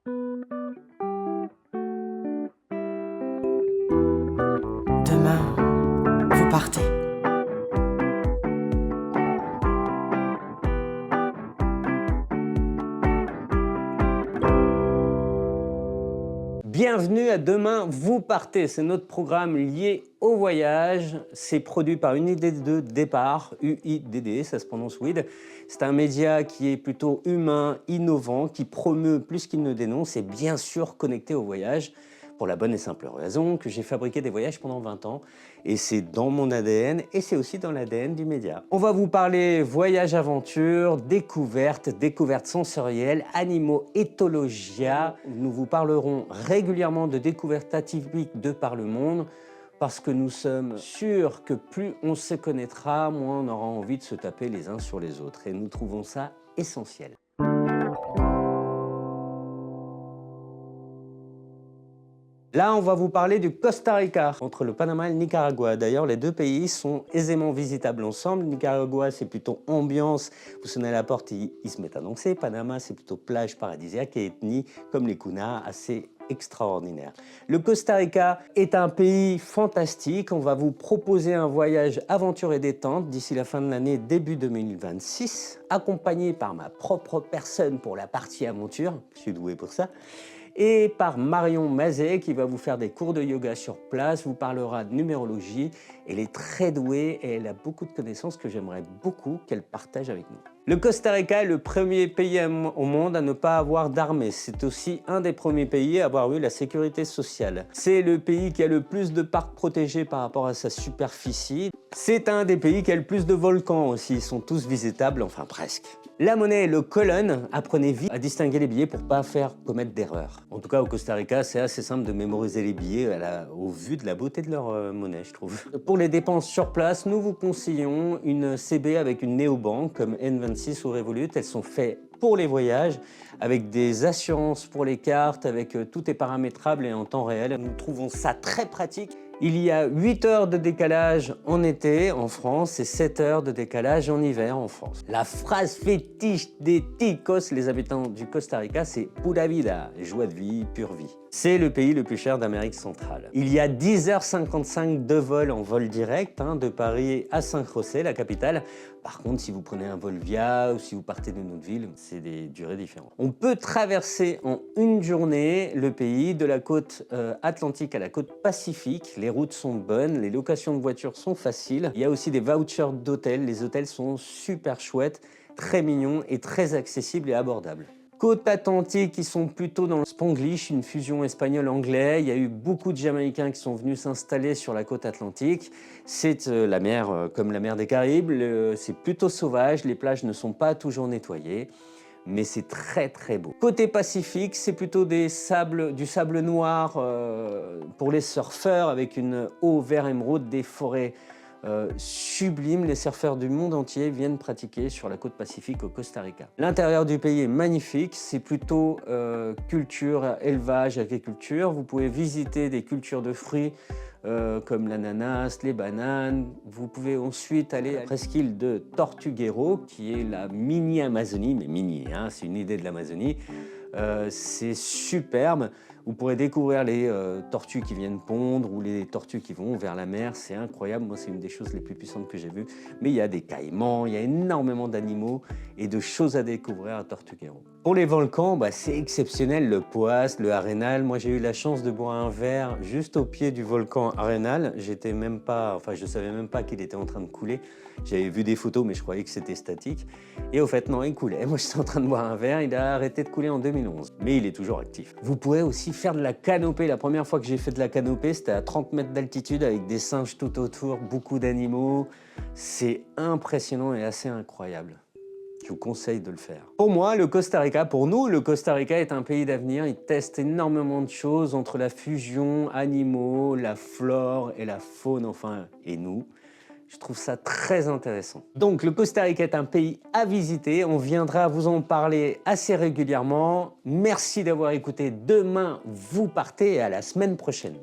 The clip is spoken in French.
Demain, vous partez. Bienvenue à Demain, vous partez. C'est notre programme lié au voyage. C'est produit par une idée de départ, UIDD, ça se prononce WID. C'est un média qui est plutôt humain, innovant, qui promeut plus qu'il ne dénonce et bien sûr connecté au voyage. Pour la bonne et simple raison que j'ai fabriqué des voyages pendant 20 ans et c'est dans mon ADN et c'est aussi dans l'ADN du média. On va vous parler voyage aventure, découvertes sensorielles, animaux, éthologia. Nous vous parlerons régulièrement de découvertes atypiques de par le monde parce que nous sommes sûrs que plus on se connaîtra, moins on aura envie de se taper les uns sur les autres et nous trouvons ça essentiel. Là, on va vous parler du Costa Rica, entre le Panama et le Nicaragua. D'ailleurs, les deux pays sont aisément visitables ensemble. Le Nicaragua, c'est plutôt ambiance. Vous sonnez à la porte, ils se mettent à danser. Panama, c'est plutôt plage paradisiaque et ethnie, comme les Kunas, assez extraordinaire. Le Costa Rica est un pays fantastique. On va vous proposer un voyage aventure et détente d'ici la fin de l'année, début 2026, accompagné par ma propre personne pour la partie aventure. Je suis doué pour ça. Et par Marion Mazet qui va vous faire des cours de yoga sur place, vous parlera de numérologie. Elle est très douée et elle a beaucoup de connaissances que j'aimerais beaucoup qu'elle partage avec nous. Le Costa Rica est le premier pays au monde à ne pas avoir d'armée. C'est aussi un des premiers pays à avoir eu la sécurité sociale. C'est le pays qui a le plus de parcs protégés par rapport à sa superficie. C'est un des pays qui a le plus de volcans aussi. Ils sont tous visitables, enfin presque. La monnaie est le colon. Apprenez vite à distinguer les billets pour ne pas commettre d'erreurs. En tout cas, au Costa Rica, c'est assez simple de mémoriser les billets au vu de la beauté de leur monnaie, je trouve. Pour les dépenses sur place, nous vous conseillons une CB avec une néobanque comme N26 ou Revolut. Elles sont faites pour les voyages, avec des assurances pour les cartes, avec tout est paramétrable et en temps réel. Nous trouvons ça très pratique. Il y a 8 heures de décalage en été en France et 7 heures de décalage en hiver en France. La phrase fétiche des ticos, les habitants du Costa Rica, c'est pura vida, joie de vie, pure vie. C'est le pays le plus cher d'Amérique centrale. Il y a 10h55 de vol en vol direct de Paris à San José, la capitale. Par contre, si vous prenez un vol via ou si vous partez d'une autre ville, c'est des durées différentes. On peut traverser en une journée le pays de la côte atlantique à la côte pacifique. Les routes sont bonnes, les locations de voitures sont faciles. Il y a aussi des vouchers d'hôtels. Les hôtels sont super chouettes, très mignons et très accessibles et abordables. Côte atlantique, qui sont plutôt dans le Spanglish, une fusion espagnol-anglais. Il y a eu beaucoup de Jamaïcains qui sont venus s'installer sur la côte atlantique. C'est la mer comme la mer des Caraïbes, c'est plutôt sauvage, les plages ne sont pas toujours nettoyées, mais c'est très très beau. Côté Pacifique, c'est plutôt du sable noir pour les surfeurs avec une eau vert émeraude, des forêts sublime. Les surfeurs du monde entier viennent pratiquer sur la côte pacifique au Costa Rica. L'intérieur du pays est magnifique, c'est plutôt culture, élevage, agriculture. Vous pouvez visiter des cultures de fruits comme l'ananas, les bananes. Vous pouvez ensuite aller à la presqu'île de Tortuguero, qui est la mini-Amazonie, mais mini, c'est une idée de l'Amazonie. C'est superbe. Vous pourrez découvrir les tortues qui viennent pondre ou les tortues qui vont vers la mer. C'est incroyable. Moi, c'est une des choses les plus puissantes que j'ai vues. Mais il y a des caïmans, il y a énormément d'animaux et de choses à découvrir à Tortuguero. Pour les volcans, c'est exceptionnel. Le Poás, le Arenal. Moi, j'ai eu la chance de boire un verre juste au pied du volcan Arenal. Je savais même pas qu'il était en train de couler. J'avais vu des photos, mais je croyais que c'était statique. Et au fait, non, il coulait. Moi, j'étais en train de boire un verre. Il a arrêté de couler en 2011. Mais il est toujours actif. Vous pourrez aussi faire de la canopée. La première fois que j'ai fait de la canopée, c'était à 30 mètres d'altitude avec des singes tout autour, beaucoup d'animaux. C'est impressionnant et assez incroyable. Je vous conseille de le faire. Pour moi, le Costa Rica, pour nous, le Costa Rica est un pays d'avenir. Il teste énormément de choses entre la fusion animaux, la flore et la faune, et nous. Je trouve ça très intéressant. Donc, le Costa Rica est un pays à visiter. On viendra vous en parler assez régulièrement. Merci d'avoir écouté. Demain, vous partez et à la semaine prochaine.